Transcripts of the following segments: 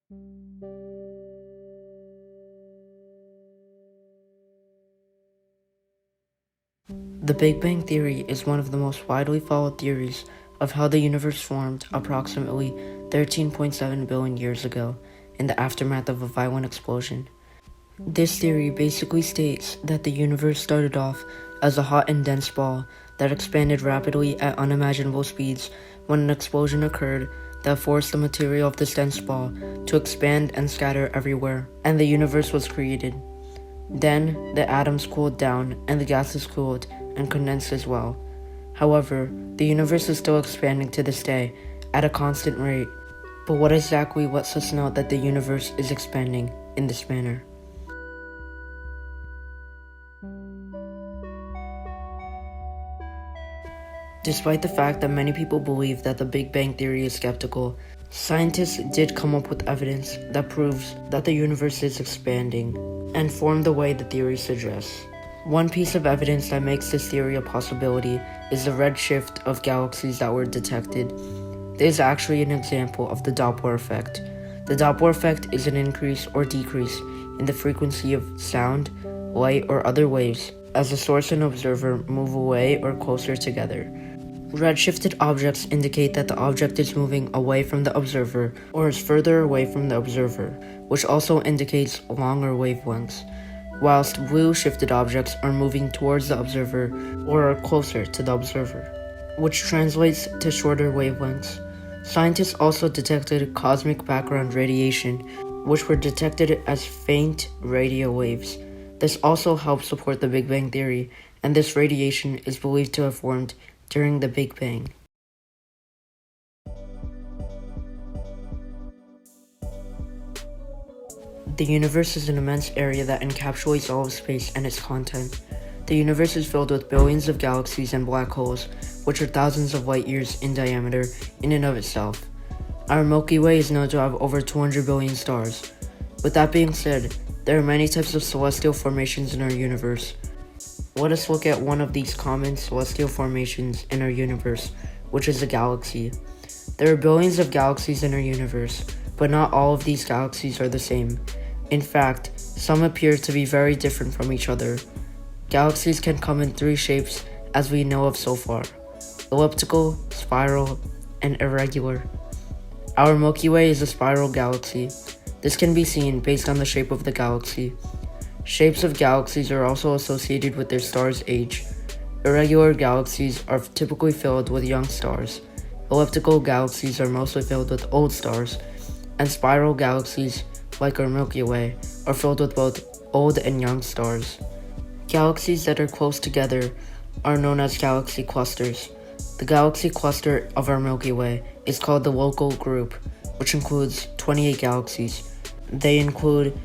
The Big Bang Theory is one of the most widely followed theories of how the universe formed approximately 13.7 billion years ago in the aftermath of a violent explosion. This theory basically states that the universe started off as a hot and dense ball that expanded rapidly at unimaginable speeds when an explosion occurred that forced the material of this dense ball to expand and scatter everywhere, and the universe was created. Then, the atoms cooled down and the gases cooled and condensed as well. However, the universe is still expanding to this day at a constant rate. But what exactly lets us know that the universe is expanding in this manner? Despite the fact that many people believe that the Big Bang Theory is skeptical, scientists did come up with evidence that proves that the universe is expanding and formed the way the theory suggests. One piece of evidence that makes this theory a possibility is the redshift of galaxies that were detected. This is actually an example of the Doppler effect. The Doppler effect is an increase or decrease in the frequency of sound, light, or other waves as the source and observer move away or closer together. Redshifted objects indicate that the object is moving away from the observer or is further away from the observer, which also indicates longer wavelengths, whilst blue-shifted objects are moving towards the observer or are closer to the observer, which translates to shorter wavelengths. Scientists also detected cosmic background radiation, which were detected as faint radio waves. This also helps support the Big Bang Theory, and this radiation is believed to have formed during the Big Bang. The universe is an immense area that encapsulates all of space and its content. The universe is filled with billions of galaxies and black holes, which are thousands of light years in diameter in and of itself. Our Milky Way is known to have over 200 billion stars. With that being said, there are many types of celestial formations in our universe. Let us look at one of these common celestial formations in our universe, which is a galaxy. There are billions of galaxies in our universe, but not all of these galaxies are the same. In fact, some appear to be very different from each other. Galaxies can come in three shapes as we know of so far: elliptical, spiral, and irregular. Our Milky Way is a spiral galaxy. This can be seen based on the shape of the galaxy. Shapes of galaxies are also associated with their star's age. Irregular galaxies are typically filled with young stars. Elliptical galaxies are mostly filled with old stars, and spiral galaxies, like our Milky Way, are filled with both old and young stars. Galaxies that are close together are known as galaxy clusters. The galaxy cluster of our Milky Way is called the local group, which includes 28 galaxies. They include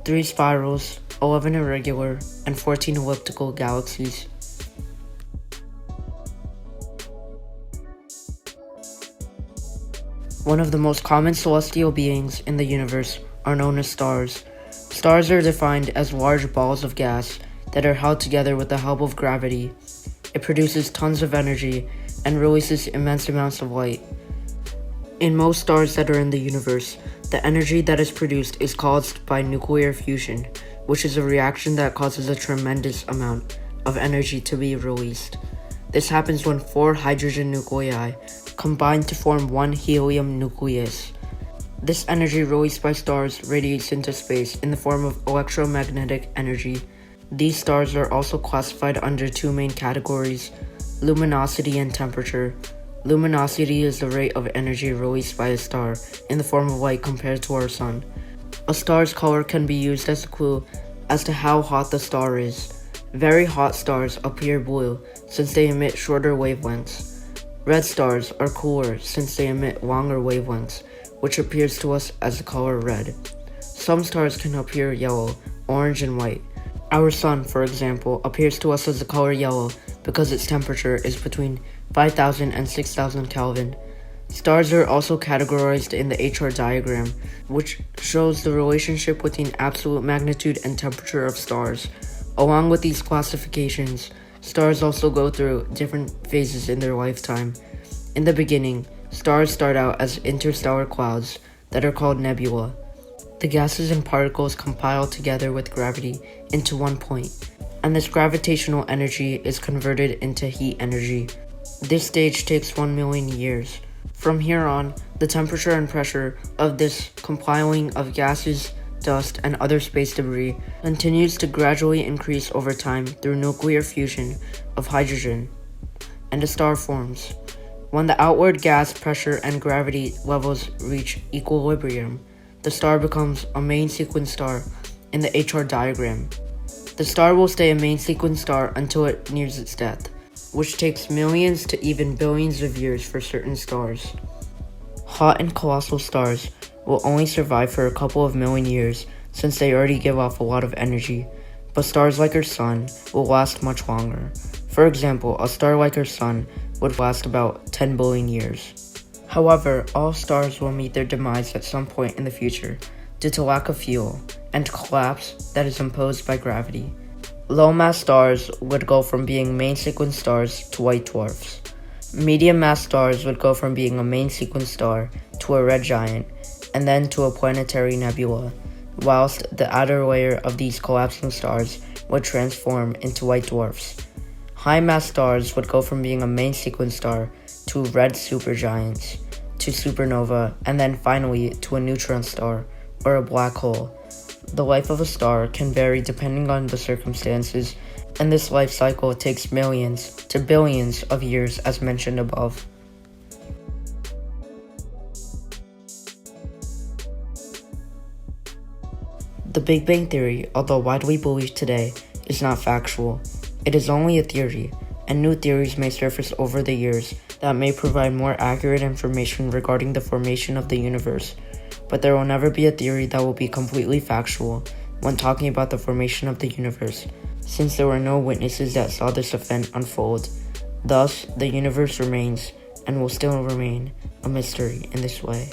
3 spirals, 11 irregular, and 14 elliptical galaxies. One of the most common celestial beings in the universe are known as stars. Stars are defined as large balls of gas that are held together with the help of gravity. It produces tons of energy and releases immense amounts of light. In most stars that are in the universe, the energy that is produced is caused by nuclear fusion, which is a reaction that causes a tremendous amount of energy to be released. This happens when 4 hydrogen nuclei combine to form 1 helium nucleus. This energy released by stars radiates into space in the form of electromagnetic energy. These stars are also classified under 2 main categories: luminosity and temperature. Luminosity is the rate of energy released by a star in the form of light compared to our sun. A star's color can be used as a clue as to how hot the star is. Very hot stars appear blue since they emit shorter wavelengths. Red stars are cooler since they emit longer wavelengths, which appears to us as the color red. Some stars can appear yellow, orange, and white. Our sun, for example, appears to us as the color yellow because its temperature is between 5,000 and 6,000 Kelvin. Stars are also categorized in the HR diagram, which shows the relationship between absolute magnitude and temperature of stars. Along with these classifications, stars also go through different phases in their lifetime. In the beginning, stars start out as interstellar clouds. that are called nebula. The gases and particles compile together with gravity into one point, and this gravitational energy is converted into heat energy. This stage takes 1 million years. From here on, the temperature and pressure of this compiling of gases, dust, and other space debris continues to gradually increase over time through nuclear fusion of hydrogen, and a star forms. When the outward gas pressure and gravity levels reach equilibrium, the star becomes a main sequence star in the HR diagram. The star will stay a main sequence star until it nears its death, which takes millions to even billions of years for certain stars. Hot and colossal stars will only survive for a couple of million years since they already give off a lot of energy, but stars like our sun will last much longer. For example, a star like our sun would last about 10 billion years. However, all stars will meet their demise at some point in the future due to lack of fuel and collapse that is imposed by gravity. Low-mass stars would go from being main sequence stars to white dwarfs. Medium-mass stars would go from being a main sequence star to a red giant, and then to a planetary nebula, whilst the outer layer of these collapsing stars would transform into white dwarfs. High-mass stars would go from being a main sequence star to red supergiants, to supernova, and then finally to a neutron star, or a black hole. The life of a star can vary depending on the circumstances, and this life cycle takes millions to billions of years as mentioned above. The Big Bang Theory, although widely believed today, is not factual. It is only a theory, and new theories may surface over the years that may provide more accurate information regarding the formation of the universe, but there will never be a theory that will be completely factual when talking about the formation of the universe, since there were no witnesses that saw this event unfold. Thus, the universe remains, and will still remain, a mystery in this way.